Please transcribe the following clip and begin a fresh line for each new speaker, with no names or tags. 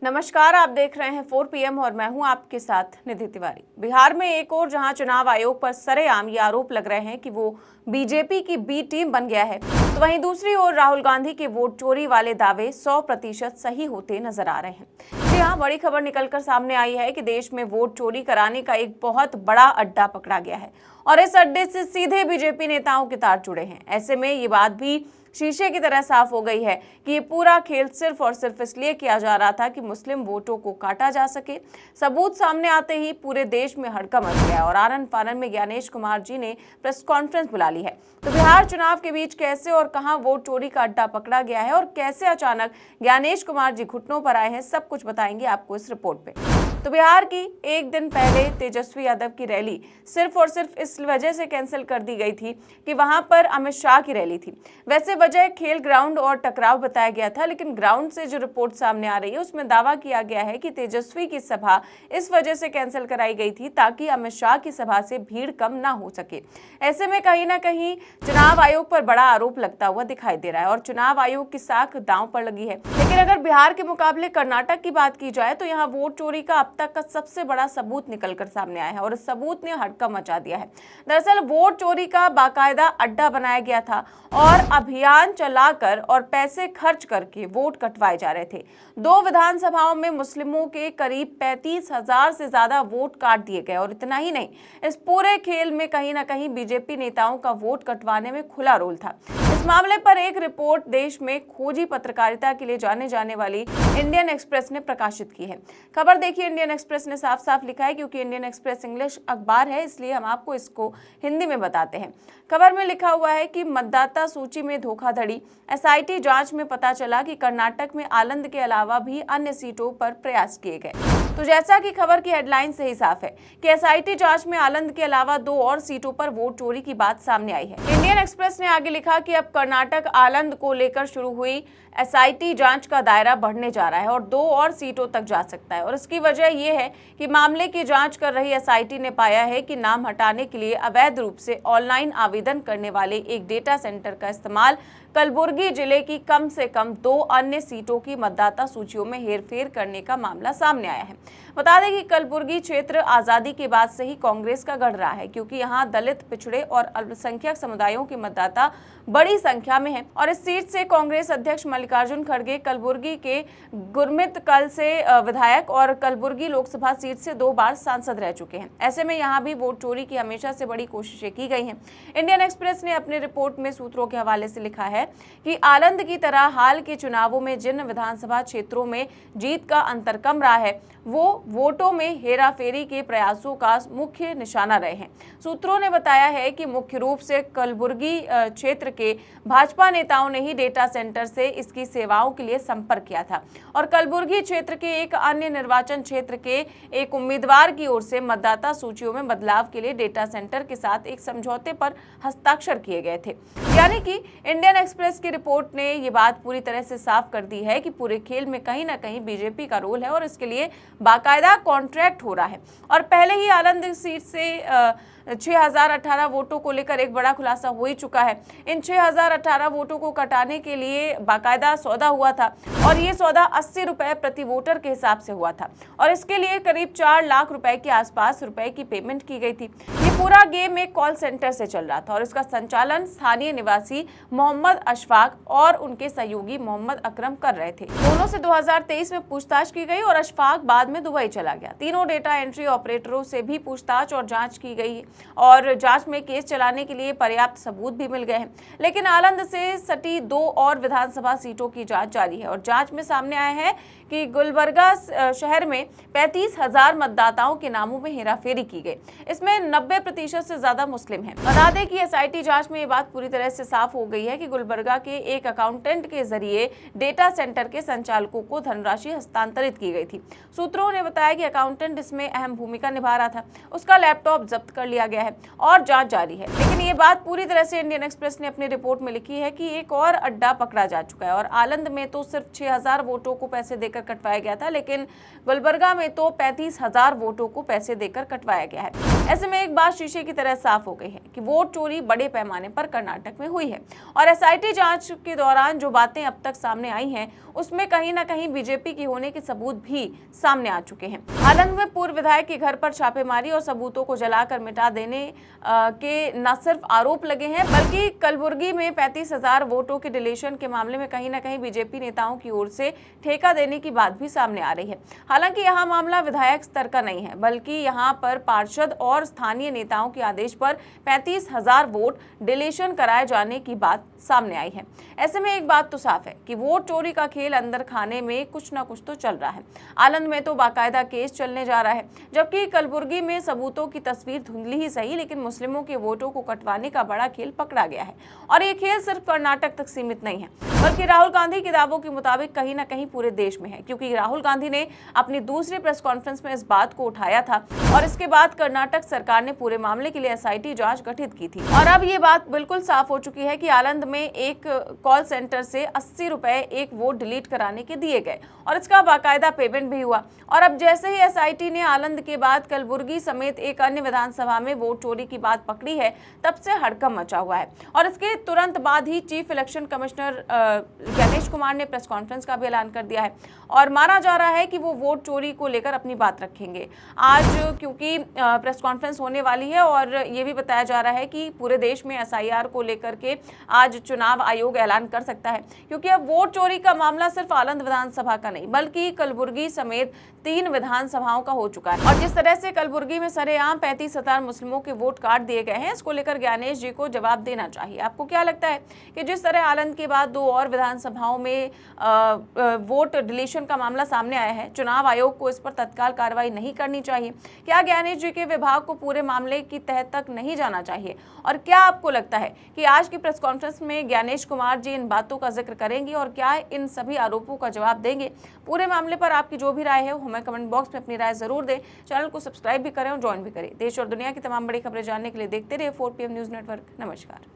नमस्कार, आप देख रहे हैं 4 PM और मैं हूं आपके साथ निधि तिवारी। बिहार में एक और जहां चुनाव आयोग पर सरेआम ये आरोप लग रहे हैं कि वो बीजेपी की बी टीम बन गया है, तो वहीं दूसरी ओर राहुल गांधी के वोट चोरी वाले दावे 100% सही होते नजर आ रहे हैं। जी हां, बड़ी खबर निकलकर सामने आई है कि देश में वोट चोरी कराने का एक बहुत बड़ा अड्डा पकड़ा गया है और इस अड्डे से सीधे बीजेपी नेताओं के तार जुड़े हैं। ऐसे में ये बात भी शीशे की तरह साफ हो गई है कि ये पूरा खेल सिर्फ और सिर्फ इसलिए किया जा रहा था कि मुस्लिम वोटों को काटा जा सके। सबूत सामने आते ही पूरे देश में हड़कंप मच गया और आनन फानन में ज्ञानेश कुमार जी ने प्रेस कॉन्फ्रेंस बुला ली है। तो बिहार चुनाव के बीच कैसे और कहां वोट चोरी का अड्डा पकड़ा गया है और कैसे अचानक ज्ञानेश कुमार जी घुटनों पर आए हैं, सब कुछ बताएंगे आपको इस रिपोर्ट पे। तो बिहार की एक दिन पहले तेजस्वी यादव की रैली सिर्फ और सिर्फ इस वजह से कैंसिल कर दी गई थी कि वहां पर अमित शाह की रैली थी। वैसे वजह खेल ग्राउंड और टकराव बताया गया था, लेकिन ग्राउंड से जो रिपोर्ट सामने आ रही है उसमें दावा किया गया है कि तेजस्वी की सभा इस वजह से कैंसिल कराई गई थी ताकि अमित शाह की सभा से भीड़ कम ना हो सके। ऐसे में कहीं ना कहीं चुनाव आयोग पर बड़ा आरोप लगता हुआ दिखाई दे रहा है और चुनाव आयोग की साख दांव पर लगी है। लेकिन अगर बिहार के मुकाबले कर्नाटक की बात की जाए तो यहाँ वोट चोरी का अब तक का सबसे बड़ा सबूत निकलकर सामने आया है और इस सबूत ने हड़कंप मचा दिया है। दरअसल वोट चोरी का बाकायदा अड्डा बनाया गया था और अभियान चलाकर और पैसे खर्च करके वोट कटवाए जा रहे थे। 2 विधानसभाओं में मुस्लिमों के करीब 35,000 से ज्यादा वोट काट दिए गए और इतना ही नहीं, इस पूरे खेल में कहीं ना कहीं बीजेपी नेताओं का वोट कटवाने में खुला रोल था। इस मामले पर एक रिपोर्ट देश में खोजी पत्रकारिता के लिए जाने जाने वाली इंडियन एक्सप्रेस ने प्रकाशित की है। खबर देखिए, इंडियन एक्सप्रेस ने साफ साफ लिखा है, क्योंकि इंडियन एक्सप्रेस इंग्लिश अखबार है इसलिए हम आपको इसको हिंदी में बताते हैं। खबर में लिखा हुआ है कि मतदाता सूची में धोखाधड़ी, एसआईटी जांच में पता चला कि कर्नाटक में आलंद के अलावा भी अन्य सीटों पर प्रयास किए गए। तो जैसा कि खबर की हेडलाइन से ही साफ है कि एसआईटी जांच में आलंद के अलावा 2 और सीटों पर वोट चोरी की बात सामने आई है। इंडियन एक्सप्रेस ने आगे लिखा कि अब कर्नाटक आलंद को लेकर शुरू हुई एसआईटी जांच का दायरा बढ़ने जा रहा है और 2 और सीटों तक जा सकता है और इसकी वजह यह है कि मामले की जांच कर रही एसआईटी ने पाया है कि नाम हटाने के लिए अवैध रूप से ऑनलाइन आवेदन करने वाले एक डेटा सेंटर का इस्तेमाल कलबुर्गी जिले की कम से कम 2 अन्य सीटों की मतदाता सूचियों में हेरफेर करने का मामला सामने आया है। बता दें कि कलबुर्गी क्षेत्र आजादी के बाद से ही कांग्रेस का गढ़ रहा है, क्योंकि यहाँ दलित, पिछड़े और अल्पसंख्यक समुदायों के मतदाता बड़ी संख्या में हैं और इस सीट से कांग्रेस अध्यक्ष मल्लिकार्जुन खड़गे कलबुर्गी के गुरमित कल से विधायक और कलबुर्गी लोकसभा सीट से 2 बार सांसद रह चुके हैं। ऐसे में यहाँ भी वोट चोरी की हमेशा से बड़ी कोशिशें की गई हैं। इंडियन एक्सप्रेस ने अपने रिपोर्ट में सूत्रों के हवाले से लिखा है कि आलंद की तरह हाल के चुनावों में जिन विधानसभा क्षेत्रों में जीत का अंतर कम रहा है वो वोटों में हेराफेरी के प्रयासों का मुख्य निशाना रहे हैं। सूत्रों ने बताया है कि मुख्य रूप से कलबुर्गी क्षेत्र के भाजपा नेताओं ने ही डेटा सेंटर से इसकी सेवाओं के लिए संपर्क किया था और कलबुर्गी क्षेत्र के एक अन्य निर्वाचन क्षेत्र के एक उम्मीदवार की ओर से मतदाता सूचियों में बदलाव के लिए डेटा सेंटर के साथ एक समझौते पर हस्ताक्षर किए गए थे। यानी कि इंडियन एक्सप्रेस की रिपोर्ट ने ये बात पूरी तरह से साफ कर दी है कि पूरे खेल में कहीं ना कहीं बीजेपी का रोल है और इसके लिए बाकायदा कॉन्ट्रैक्ट हो रहा है। और पहले ही आलंद सीट से 6018 वोटों को लेकर एक बड़ा खुलासा हो ही चुका है। इन 6018 वोटों को कटाने के लिए बाकायदा सौदा हुआ था और ये सौदा 80 रुपए प्रति वोटर के हिसाब से हुआ था और इसके लिए करीब 4 लाख रुपए के आसपास रुपए की पेमेंट की गई थी। ये पूरा गेम एक कॉल सेंटर से चल रहा था और इसका संचालन स्थानीय निवासी मोहम्मद अशफाक और उनके सहयोगी मोहम्मद अकरम कर रहे थे। दोनों से 2023 में पूछताछ की गई और अशफाक बाद में दुबई चला गया। तीनों डेटा एंट्री ऑपरेटरों से भी पूछताछ और जांच की गई और जांच में केस चलाने के लिए पर्याप्त सबूत भी मिल गए हैं। लेकिन आलंद से सटी 2 और विधानसभा सीटों की जांच जारी है और जांच में सामने आया है कि गुलबर्गा शहर में 35,000 मतदाताओं के नामों में हेराफेरी की गई। इसमें 90% से ज्यादा मुस्लिम हैं। बता दें कि एसआईटी जांच में ये बात पूरी तरह से साफ हो गई है कि गुलबर्गा के एक अकाउंटेंट के जरिए डेटा सेंटर के संचालकों को धनराशि हस्तांतरित की गई थी। सूत्रों ने बताया कि अकाउंटेंट इसमें अहम भूमिका निभा रहा था। उसका लैपटॉप जब्त कर लिया गया है और जांच जारी है। लेकिन ये बात पूरी तरह से इंडियन एक्सप्रेस ने अपनी रिपोर्ट में लिखी है कि एक और अड्डा पकड़ा जा चुका है और आलंद में तो सिर्फ 6000 वोटों को पैसे देकर कटवाया गया था, लेकिन गुलबर्गा में तो 35,000 वोटों को पैसे देकर कटवाया गया है। ऐसे में एक बात बात शीशे की तरह साफ हो गई है कि वोट चोरी बड़े पैमाने पर कर्नाटक में हुई है और एसआईटी जांच के दौरान जो बातें अब तक सामने आई हैं उसमें कहीं ना कहीं बीजेपी की होने के सबूत भी सामने आ चुके हैं। आलंद में पूर्व विधायक के घर पर छापेमारी और सबूतों को जलाकर मिटा देने के न सिर्फ आरोप लगे हैं बल्कि कलबुर्गी में 35,000 वोटों के डिलीशन के मामले में कहीं ना कहीं बीजेपी नेताओं की ओर से ठेका देने की बात भी सामने आ रही है। हालांकि यहां मामला विधायक स्तर का नहीं है बल्कि यहां पर पार्षद और स्थानीय नेताओं के आदेश पर 35,000 वोट डिलीशन कराए जाने की बात सामने आई है। ऐसे में एक बात तो साफ है कि वोट चोरी का खेल अंदर खाने में कुछ ना कुछ तो चल रहा है। आलंद में तो बाकायदा केस चलने जा रहा है जबकि कलबुर्गी में सबूतों की तस्वीर धुंधली ही सही लेकिन मुस्लिमों के वोटों को कटवाने का बड़ा खेल पकड़ा गया है। और ये खेल सिर्फ कर्नाटक तक सीमित नहीं है बल्कि राहुल गांधी के दावों के मुताबिक कहीं ना कहीं पूरे देश में है, क्योंकि राहुल गांधी ने अपनी दूसरी प्रेस कॉन्फ्रेंस में इस बात को उठाया था और इसके बाद कर्नाटक सरकार ने पूरे मामले के लिए एसआईटी जांच गठित की थी। और अब ये बात बिल्कुल साफ हो चुकी है कि आलंद में एक कॉल सेंटर से 80 रुपए एक वोट डिलीट कराने के दिए गए और इसका बाकायदा पेमेंट भी हुआ। और अब जैसे ही एसआईटी ने आलंद के बाद कलबुर्गी समेत एक अन्य विधानसभा में वोट चोरी की बात पकड़ी है तब से हड़कंप मचा हुआ है। और इसके तुरंत बाद ही chief election commissioner Gyanesh Kumar ने प्रेस कॉन्फ्रेंस का भी ऐलान कर दिया है और माना जा रहा है कि वो वोट चोरी को लेकर अपनी बात रखेंगे आज, क्योंकि प्रेस कॉन्फ्रेंस होने वाली है और ये भी बताया जा रहा है कि पूरे देश में एसआईआर को लेकर के आज चुनाव आयोग ऐलान कर सकता है, क्योंकि अब वोट चोरी का मामला सिर्फ आलंद विधानसभा का नहीं बल्कि कलबुर्गी समेत 3 विधानसभाओं का हो चुका है। और जिस तरह से कलबुर्गी में सरेआम 35,000 मुस्लिमों के वोट काट दिए गए हैं, इसको लेकर ज्ञानेश जी को जवाब देना चाहिए। आपको क्या लगता है कि जिस तरह आलंद के बाद 2 और विधानसभाओं में वोट डिलीशन का मामला सामने आया है, चुनाव आयोग को इस पर तत्काल कार्रवाई नहीं करनी चाहिए? क्या ज्ञानेश जी के विभाग को पूरे मामले की तह तक नहीं जाना चाहिए? और क्या आपको लगता है कि आज की प्रेस कॉन्फ्रेंस में ज्ञानेश कुमार जी इन बातों का जिक्र करेंगे और क्या इन सभी आरोपों का जवाब देंगे? पूरे मामले पर आपकी जो भी राय है वो हमें कमेंट बॉक्स में अपनी राय जरूर दें। चैनल को सब्सक्राइब भी करें और ज्वाइन भी करें। देश और दुनिया की तमाम बड़ी खबरें जानने के लिए देखते रहिए 4 PM न्यूज नेटवर्क। नमस्कार।